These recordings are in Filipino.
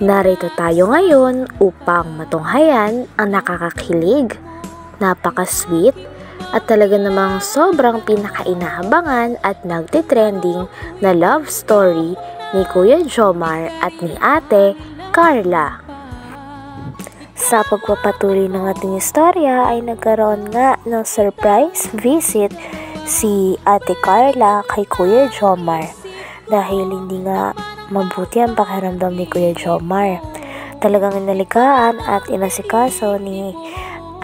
Narito tayo ngayon upang matunghayan ang nakakakilig, napaka-sweet, at talaga namang sobrang pinakainahabangan at nagtitrending na love story ni Kuya Jomar at ni Ate Carla. Sa pagpapatuloy ng ating istorya ay nagkaroon nga ng surprise visit si Ate Carla kay Kuya Jomar dahil hindi nga mabuti ang pakiramdam ni Kuya Jomar. Talagang inaligaan at inasikaso ni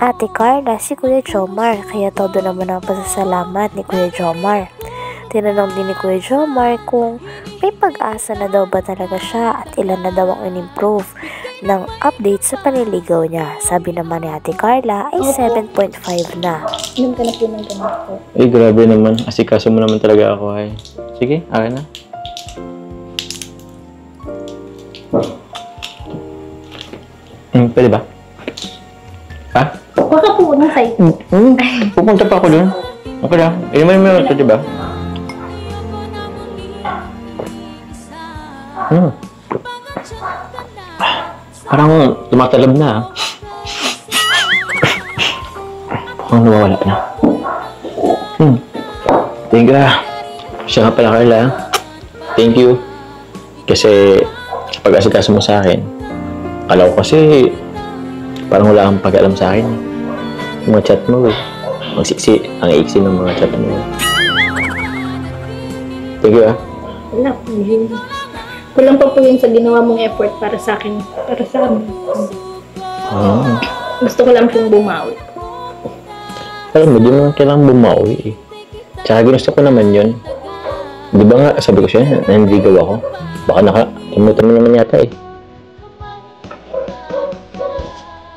Ate Carla si Kuya Jomar, kaya todo naman ang pasasalamat ni Kuya Jomar. Tinanong din ni Kuya Jomar kung may pag-asa na daw ba talaga siya at ilan na daw ang in-improve ng update sa panliligaw niya. Sabi naman ni Ate Carla ay 7.5 na. Inom ka na po ng gamot po. Ay, grabe naman. Asikaso mo naman talaga ako, ay. Sige, akin na. Pwede ba? Ha? Baka po ng side. Pupunta pa ako dun. Okay lang. Inuman mo ito, diba? Parang tumatalab na. Mukhang nawawala na. Thank you. Siya nga pala, Carla. Thank you. Kasi pag-asikaso mo sa akin, akala ko kasi parang wala kang pag-alam sa akin. Yung mga chat mo, ang iksi ng mga chat mo. Thank you, Wala po yun. Kulang pa po yun sa ginawa mong effort para sa akin. Para sa amin. Gusto ko lang pong bumawi. Alam mo, di mo kailangan bumawi eh. Tsaka gusto ko naman yun. Di ba nga, sabi ko siya, nanligaw ako. Baka nakalimutan mo naman yata eh.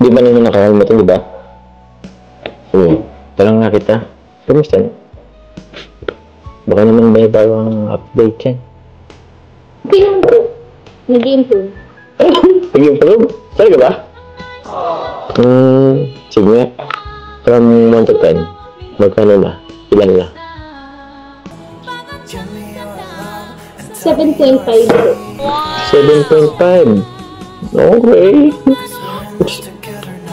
Di ba naman nakakalimutan, di ba? Oo. Talang nga kita. Kamusta? Baka naman may bagong update yan. Okay naman po. Nag-i-improve. Nag-improve? Talaga ba? Sige nga. From 1 to 10. Magkano na? Ilan na? 7.5 po. 7.5. Okay.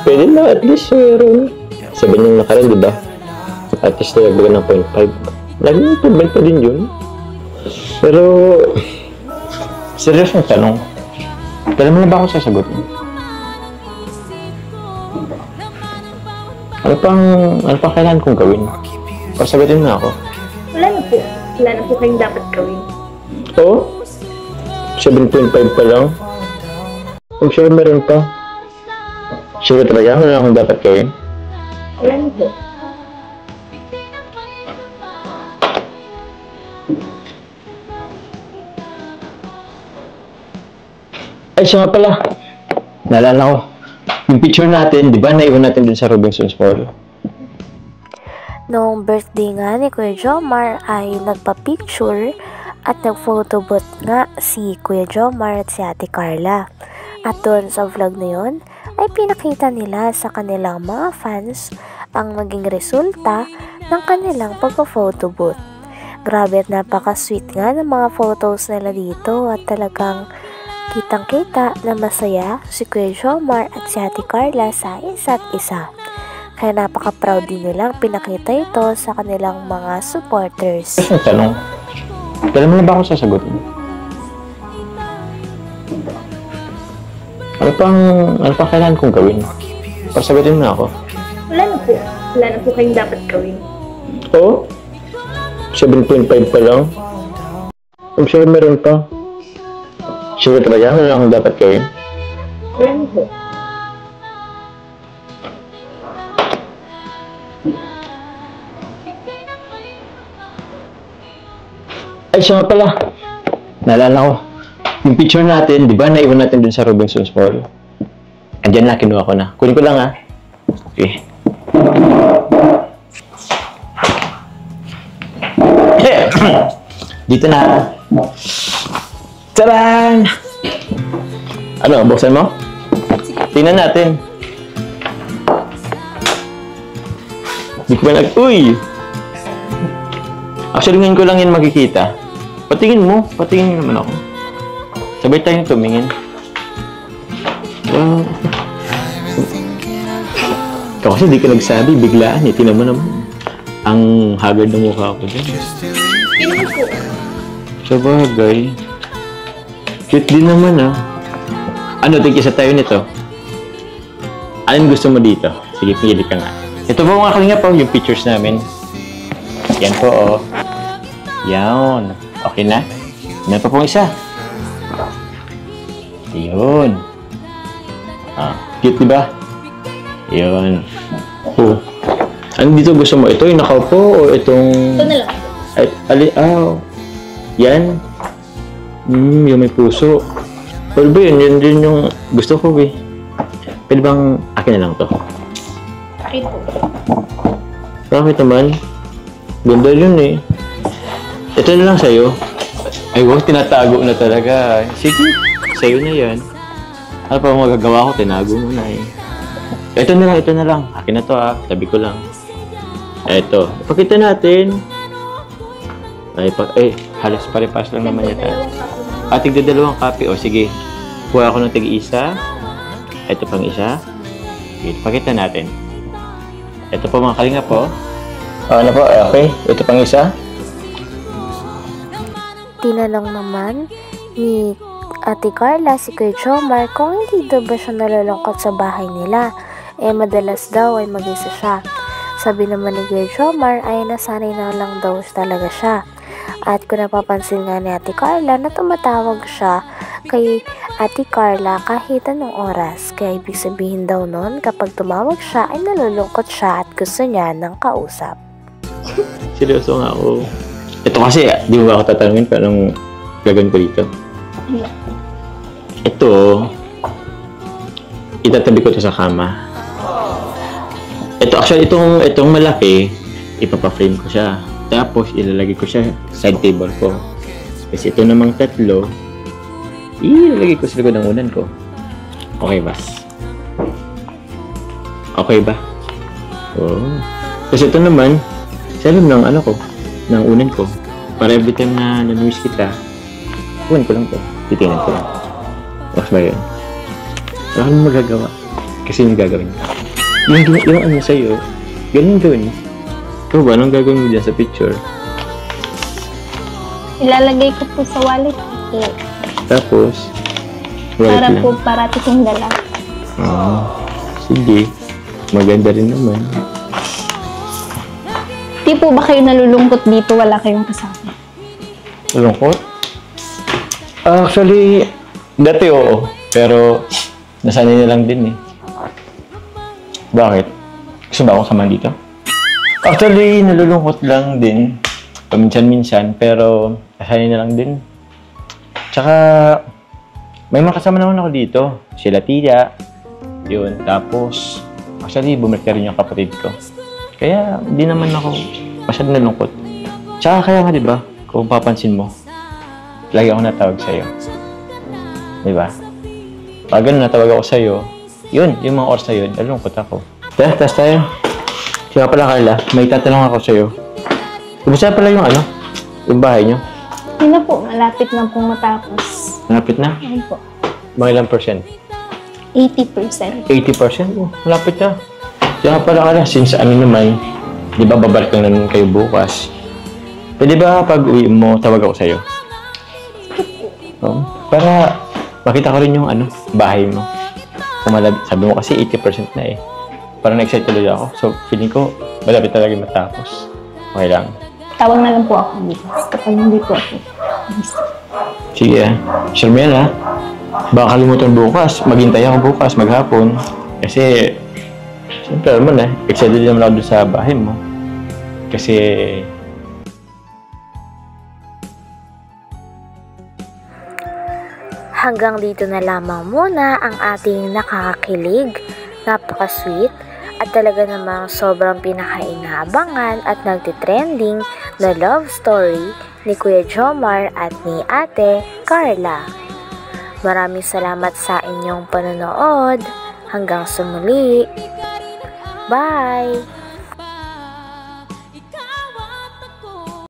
Pwede na, at least meron. 7 yung nakarin, di ba? At least nagbaga ng 0.5. Naging improvement pa din yun. Pero, seryoso yung tanong. Kailan mo na ba ako sasagutin? Ano pang kailangan kong gawin? Pasagutin na ako. Wala na po. Wala na po kayong dapat gawin. Oo? 7.5 pa lang? Kung sure meron pa. Sure talaga, wala akong dapat gawin. Wala na po. Ay, siya nga pala. Naalala ko. Yung picture natin, di ba, naiwan natin dun sa Robinson's Mall? Noong birthday nga ni Kuya Jomar ay nagpa-picture at nag-photobooth nga si Kuya Jomar at si Ate Carla. At doon sa vlog na yun, ay pinakita nila sa kanilang mga fans ang naging resulta ng kanilang pagpa-photobooth. Grabe at napaka-sweet nga ng mga photos nila dito at talagang kitang-kita na masaya si Kuya Jomar at si Ate Carla sa isa't isa. Kaya napaka-proud din nilang pinakita ito sa kanilang mga supporters. Ang tanong, kailan mo na ba ako sasagutin? Ano pang kailangan kong gawin? Pasagutin na ako. Wala na po. Wala na po kayong dapat gawin. Oo? 7.5 pa lang? I'm sure meron pa. Sure talaga, wala akong dapat gawin. Wala na po. Ay, siya nga pala. Naalala ko. Yung picture natin, di ba, naiwan natin dun sa Robinson's Mall? Andiyan na, kinuha ko na. Kunin ko lang, ha? Okay. Dito na. Taran! Ano, buksan mo? Tingnan natin. Di ko ba Uy! Actually, ngayon ko lang yun makikita. Patingin naman ako. Sabay tayong tumingin. Wow. Ikaw kasi di ka nagsabi, biglaan eh. Tingnan mo naman. Ang haggard na mukha ko dyan. Pinuha po. Sabagay. Cute din naman ah. Ano, tigisa tayo nito? Anong gusto mo dito? Sige, pili ka nga. Ito po mga kalinga po, yung pictures namin. Yan po oh. Yan. Okay na? Meron pa pong isa. Yun. Ah, cute diba? Yun. Oh. Ano dito gusto mo? Ito yung nakaupo o itong... Ito na lang. Yan. Yung may puso. Well ba yun? Yun din yung gusto ko eh. Pwede bang akin na lang to? Akin po. Bakit naman? Ganda yun eh. Ito na lang sa'yo. Ay, wow, tinatago na talaga. Sige, sa'yo na yan. Ano pa magagawa ko? Tinago mo na eh. Ito na lang. Akin na to ah. Tabi ko lang. Ito. Ipakita natin. Halos pare-pas lang naman yata. Tigda-dalawang copy. O, sige. Kuha ako ng tig-isa. Ito pang isa. Sige, pakita natin. Ito po mga kalinga po. Ano po? Okay. Ito pang isa. Tinanong naman ni Ate Carla si Kuya Jomar kung hindi daw ba siya nalulungkot sa bahay nila. Madalas daw ay mag-isa siya. Sabi naman ni Kuya Jomar ay nasanay na lang daw talaga siya. At kung napapansin nga ni Ate Carla na tumatawag siya kay Ate Carla kahit anong oras. Kaya ibig sabihin daw nun kapag tumawag siya ay nalulungkot siya at gusto niya ng kausap. Seryoso nga ako. Ito kasi, di mo ba ako tatanungin kung anong gagawin ko dito? Ito, itatabi ko to sa kama. Ito, actually, itong malaki, ipapa-frame ko siya. Tapos, ilalagay ko siya sa side table ko. Kasi ito namang tatlo, ilalagay ko sa likod ng unan ko. Okay ba? Okay ba? Oh. Kasi ito naman, sa alam ng ano ko, ng unan ko. Para every time na namiss kita, unan ko lang to. Titingnan ko lang. Mas ba yun? Wala kang magagawa. Kasi yung gagawin ka. Yung ano sa'yo, ganun gawin mo. Ikaw ba? Anong gagawin mo dyan sa picture? Ilalagay ko po sa wallet. Tapos, Para po parati kong dala. Sige. Maganda rin naman. Di po ba kayo nalulungkot dito? Wala kayong kasama? Malungkot? Actually, dati oo. Pero, nasanay na lang din eh. Bakit? Gusto ba akong samahan dito? Actually, nalulungkot lang din. Paminsan-minsan, pero nasanay na lang din. Tsaka, may mga kasama naman ako dito. Sila Tia. Yun. Tapos, actually, bumalik na rin yung kapatid ko. Kaya, hindi naman ako masyadong nalungkot. Tsaka kaya nga, di ba? Kung papansin mo, lagi ako natawag sa'yo. Di ba? Pag ganun natawag ako sa'yo, yun, yung mga oras na yun, nalungkot ako. Tas tayo. Siya pala, Carla, may tatanong ako sa'yo. Kumusta pala yung ano? Yung bahay nyo? Yun na po, malapit na pong matapos. Malapit na? Ayun po. Mga ilang percent? 80%. 80%? Oh, malapit na. Siya pala, Carla, since ano naman, di ba babalik lang naman kayo bukas? Pwede ba pag uwi mo, tawag ako sa'yo? Para makita ko rin yung ano, bahay mo. Sabi mo kasi 80% na eh. Parang na-excite tuloy ako. So, feeling ko, malapit talaga matapos. Okay lang. Tawag na lang po ako dito. Kapag hindi po ako. Sige ah. Sure mo yan ah. Baka kalimutan bukas. Maghintay ako bukas, maghapon. Kasi, siyempre naman eh. Excited naman ako doon sa bahay mo. Kasi, Hanggang dito na lamang muna ang ating nakakakilig, napaka-sweet, at talaga namang sobrang pinakainabangan at nagtitrending na love story ni Kuya Jomar at ni Ate Carla. Maraming salamat sa inyong panonood. Hanggang sa muli. Bye!